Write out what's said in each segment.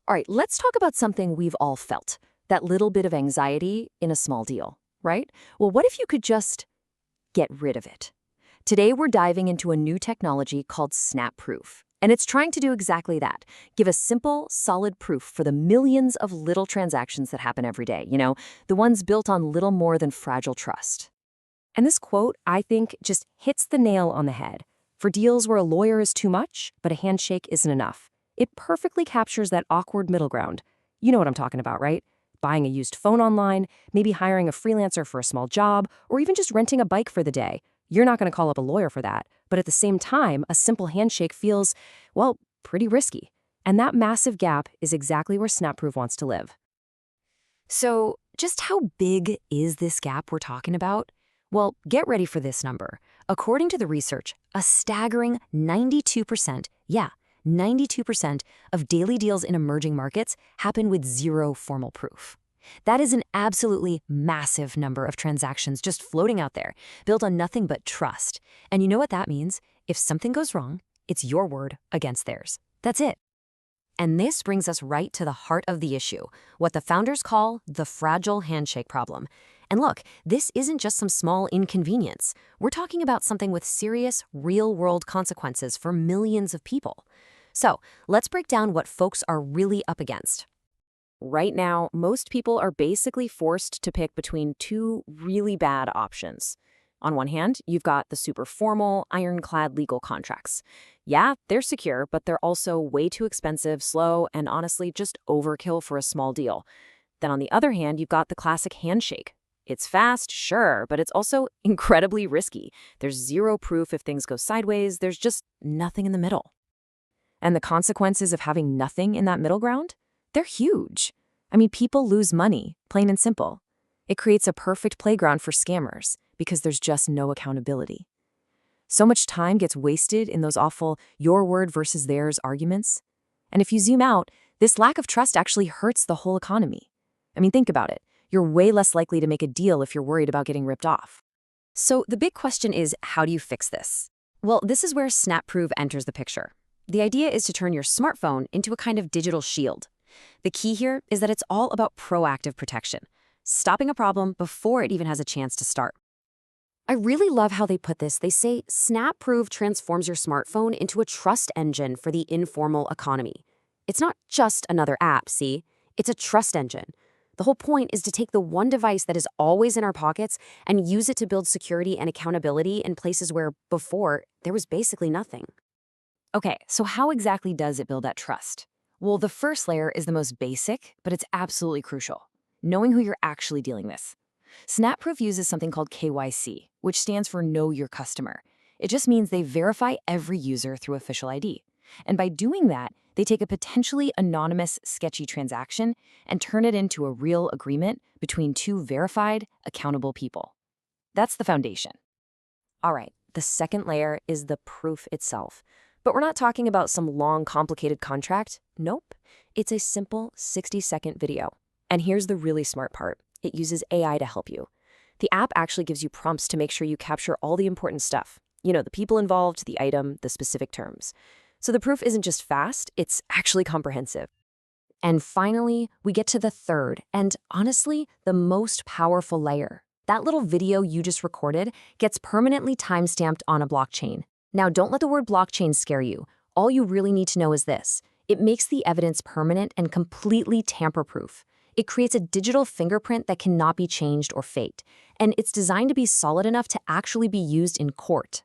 All right, let's talk about something we've all felt, that little bit of anxiety in a small deal, right? Well, what if you could just get rid of it? Today, we're diving into a new technology called SnapProve, and it's trying to do exactly that. Give a simple, solid proof for the millions of little transactions that happen every day, the ones built on little more than fragile trust. And this quote, I think, just hits the nail on the head. For deals where a lawyer is too much, but a handshake isn't enough. It perfectly captures that awkward middle ground. You know what I'm talking about, right? Buying a used phone online, maybe hiring a freelancer for a small job, or even just renting a bike for the day. You're not going to call up a lawyer for that. But at the same time, a simple handshake feels, well, pretty risky. And that massive gap is exactly where SnapProve wants to live. So, just how big is this gap we're talking about? Well, get ready for this number. According to the research, a staggering 92%, 92% of daily deals in emerging markets happen with zero formal proof. That is an absolutely massive number of transactions just floating out there, built on nothing but trust. And you know what that means? If something goes wrong, it's your word against theirs. That's it. And this brings us right to the heart of the issue, what the founders call the fragile handshake problem. And look, this isn't just some small inconvenience. We're talking about something with serious, real-world consequences for millions of people. So, let's break down what folks are really up against. Right now, most people are basically forced to pick between two really bad options. On one hand, you've got the super formal, ironclad legal contracts. Yeah, they're secure, but they're also way too expensive, slow, and honestly just overkill for a small deal. Then on the other hand, you've got the classic handshake. It's fast, sure, but it's also incredibly risky. There's zero proof if things go sideways. There's just nothing in the middle. And the consequences of having nothing in that middle ground? They're huge. I mean, people lose money, plain and simple. It creates a perfect playground for scammers because there's just no accountability. So much time gets wasted in those awful your word versus theirs arguments. And if you zoom out, this lack of trust actually hurts the whole economy. I mean, think about it. You're way less likely to make a deal if you're worried about getting ripped off. So the big question is, how do you fix this? Well, this is where SnapProve enters the picture. The idea is to turn your smartphone into a kind of digital shield. The key here is that it's all about proactive protection, stopping a problem before it even has a chance to start. I really love how they put this. They say SnapProve transforms your smartphone into a trust engine for the informal economy. It's not just another app, see? It's a trust engine. The whole point is to take the one device that is always in our pockets and use it to build security and accountability in places where, before, there was basically nothing. Okay, so how exactly does it build that trust? Well, the first layer is the most basic, but it's absolutely crucial. Knowing who you're actually dealing with. SnapProve uses something called KYC, which stands for Know Your Customer. It just means they verify every user through official ID. And by doing that, they take a potentially anonymous, sketchy transaction and turn it into a real agreement between two verified, accountable people. That's the foundation. All right, the second layer is the proof itself. But we're not talking about some long, complicated contract. Nope. It's a simple 60-second video. And here's the really smart part. It uses AI to help you. The app actually gives you prompts to make sure you capture all the important stuff. The people involved, the item, the specific terms. So the proof isn't just fast, it's actually comprehensive. And finally, we get to the third, and honestly, the most powerful layer. That little video you just recorded gets permanently timestamped on a blockchain. Now, don't let the word blockchain scare you. All you really need to know is this. It makes the evidence permanent and completely tamper-proof. It creates a digital fingerprint that cannot be changed or faked, and it's designed to be solid enough to actually be used in court.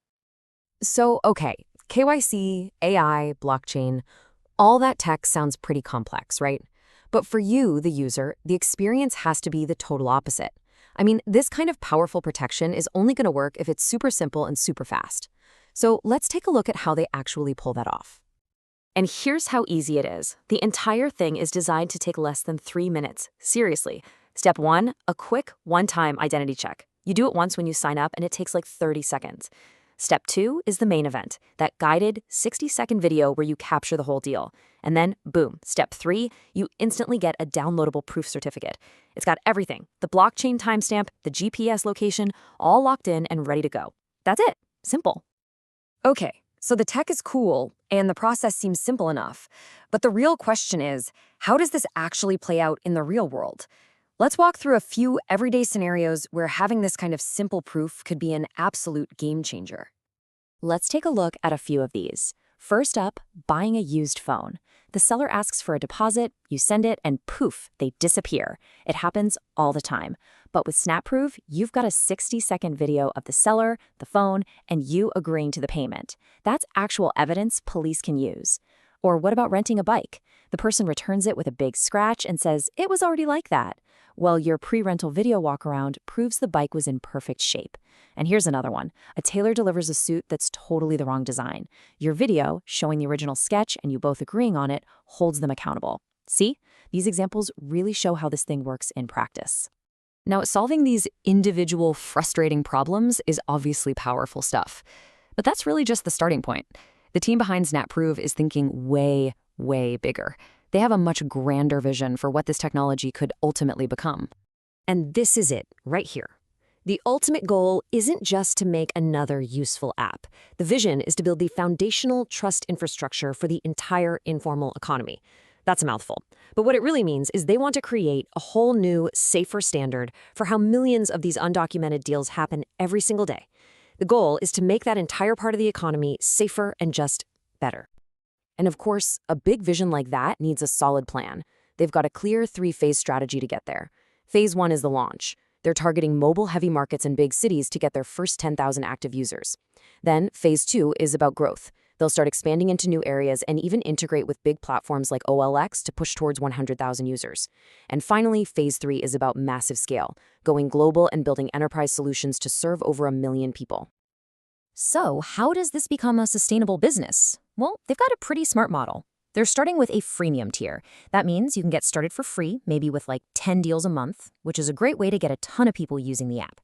So, okay, KYC, AI, blockchain, all that tech sounds pretty complex, right? But for you, the user, the experience has to be the total opposite. I mean, this kind of powerful protection is only going to work if it's super simple and super fast. So let's take a look at how they actually pull that off. And here's how easy it is. The entire thing is designed to take less than 3 minutes. Seriously. Step 1, a quick, one-time identity check. You do it once when you sign up, and it takes like 30 seconds. Step 2 is the main event, that guided 60-second video where you capture the whole deal. And then, boom, step 3, you instantly get a downloadable proof certificate. It's got everything, the blockchain timestamp, the GPS location, all locked in and ready to go. That's it. Simple. Okay, So the tech is cool, and the process seems simple enough. But the real question is, how does this actually play out in the real world? Let's walk through a few everyday scenarios where having this kind of simple proof could be an absolute game changer. Let's take a look at a few of these. First up, buying a used phone. The seller asks for a deposit, you send it, and poof, they disappear. It happens all the time. But with SnapProve, you've got a 60-second video of the seller, the phone, and you agreeing to the payment. That's actual evidence police can use. Or what about renting a bike? The person returns it with a big scratch and says, it was already like that. Well, your pre-rental video walkaround proves the bike was in perfect shape. And here's another one. A tailor delivers a suit that's totally the wrong design. Your video, showing the original sketch and you both agreeing on it, holds them accountable. See? These examples really show how this thing works in practice. Now, solving these individual frustrating problems is obviously powerful stuff. But that's really just the starting point. The team behind SnapProve is thinking way, way bigger. They have a much grander vision for what this technology could ultimately become. And this is it, right here. The ultimate goal isn't just to make another useful app. The vision is to build the foundational trust infrastructure for the entire informal economy. That's a mouthful. But what it really means is they want to create a whole new, safer standard for how millions of these undocumented deals happen every single day. The goal is to make that entire part of the economy safer and just better. And of course, a big vision like that needs a solid plan. They've got a clear 3-phase strategy to get there. Phase 1 is the launch. They're targeting mobile-heavy markets in big cities to get their first 10,000 active users. Then, Phase 2 is about growth. They'll start expanding into new areas and even integrate with big platforms like OLX to push towards 100,000 users. And finally, Phase 3 is about massive scale, going global and building enterprise solutions to serve over 1 million people. So, how does this become a sustainable business? Well, they've got a pretty smart model. They're starting with a freemium tier. That means you can get started for free, maybe with like 10 deals a month, which is a great way to get a ton of people using the app.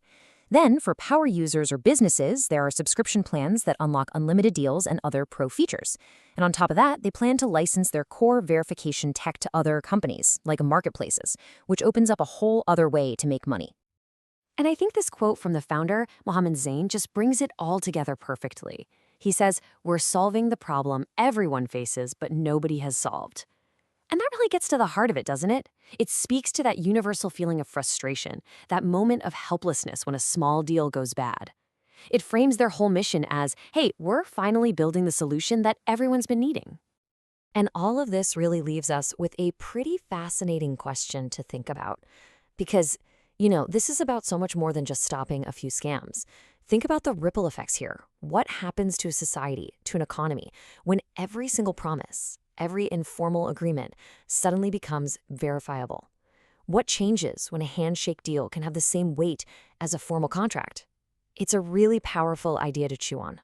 Then, for power users or businesses, there are subscription plans that unlock unlimited deals and other pro features. And on top of that, they plan to license their core verification tech to other companies, like marketplaces, which opens up a whole other way to make money. And I think this quote from the founder, Mohammed Zain, just brings it all together perfectly. He says, "We're solving the problem everyone faces, but nobody has solved." And that really gets to the heart of it, doesn't it? It speaks to that universal feeling of frustration, that moment of helplessness when a small deal goes bad. It frames their whole mission as, hey, we're finally building the solution that everyone's been needing. And all of this really leaves us with a pretty fascinating question to think about. Because, this is about so much more than just stopping a few scams. Think about the ripple effects here. What happens to a society, to an economy, when every single promise, every informal agreement suddenly becomes verifiable? What changes when a handshake deal can have the same weight as a formal contract? It's a really powerful idea to chew on.